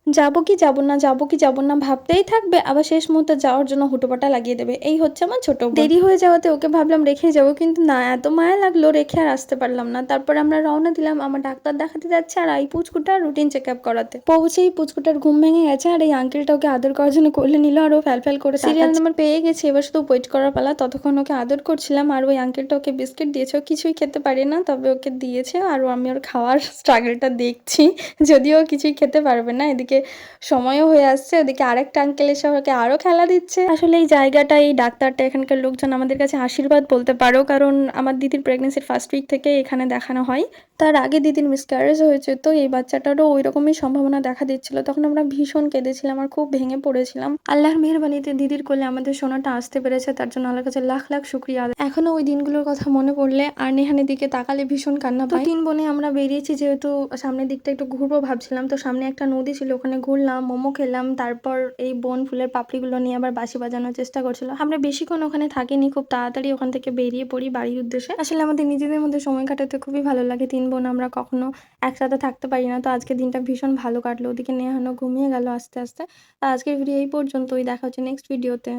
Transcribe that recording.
যাবো কি যাবো না, যাবো কি যাবো না ভাবতেই থাকবে, আবার শেষ মুহূর্তে যাওয়ার জন্য হুটোপাটা লাগিয়ে দেবে। এই হচ্ছে আমার ছোট বোন। দেরি হয়ে যাওয়াতে ওকে ভাবলাম রেখে যাবো, কিন্তু না, এত মায়া লাগলো রেখে আর আসতে পারলাম না। তারপর আমরা রওনা দিলাম আমার ডাক্তার দেখাতে যাচ্ছে আর এই পুচকুটার রুটিন চেক আপ করাতে। পৌঁছেই পুচকুটার ঘুম ভেঙে গেছে আর এই আঙ্কেলটা ওকে আদর করার জন্য কোলে নিল আর ও ফ্যাল করে সিরিয়াল নাম্বার পেয়ে গেছে। এবার শুধু ওয়েট করার পালা। ততক্ষণ ওকে আদর করছিলাম আর ওই আঙ্কেলটা ওকে বিস্কিট দিয়েছে। ও কিছুই খেতে পারে না, তবে ওকে দিয়েছে আর আমি ওর খাওয়ার স্ট্রাগলটা দেখছি, যদিও কিছুই খেতে পারবে না। এদিকে সময়ও হয়ে আসছে, ওদিকে আরেকটা আঙ্কেল এসে ওকে আরো খেলা দিচ্ছে। আসলে এই জায়গাটা, এই ডাক্তারটা, এখানকার লোকজন আমাদের কাছে আশীর্বাদ বলতে পারো, কারণ আমার দিদির প্রেগনেন্সির ফার্স্ট উইক থেকে এখানে দেখানো হয়। তার আগে দিদির মিসক্যারেজ হয়েছে, তো এই বাচ্চাটারও ওই রকমই সম্ভাবনা দেখা দিচ্ছিল। তখন আমরা ভীষণ কেঁদেছিলাম আর খুব ভেঙে পড়েছিলাম। আল্লাহর মেহেরবানিতে দিদির কোলে আমাদের সোনাটা আসতে পেরেছে, তার জন্য আল্লাহর কাছে লাখ লাখ শুক্রিয়া। এখনো ওই দিনগুলোর কথা মনে পড়লে আর নেহানের দিকে তাকালে ভীষণ কান্না পায়। 3 বোনে আমরা বেরিয়েছি, যেহেতু সামনের দিকটা একটু ঘুরবো ভাবছিলাম, তো সামনে একটা নদী ছিল, ওখানে ঘুরলাম, মোমো খেলাম। তারপর এই বোন ফুলের পাপড়িগুলো নিয়ে আবার বাঁশি বাজানোর চেষ্টা করছিল। আমরা বেশিক্ষণ ওখানে থাকিনি, খুব তাড়াতাড়ি ওখান থেকে বেরিয়ে পড়ি বাড়ির উদ্দেশ্যে। আসলে আমাদের নিজেদের মধ্যে সময় কাটাতে খুবই ভালো লাগে। 3 বোন আমরা কখনো একসাথে থাকতে পারি না, তো আজকে দিনটা ভীষণ ভালো কাটলো। ওদিকে নেহানও ঘুমিয়ে গেল আস্তে আস্তে। আজকের ভিডিও এই পর্যন্তই, দেখা হচ্ছে নেক্সট ভিডিওতে।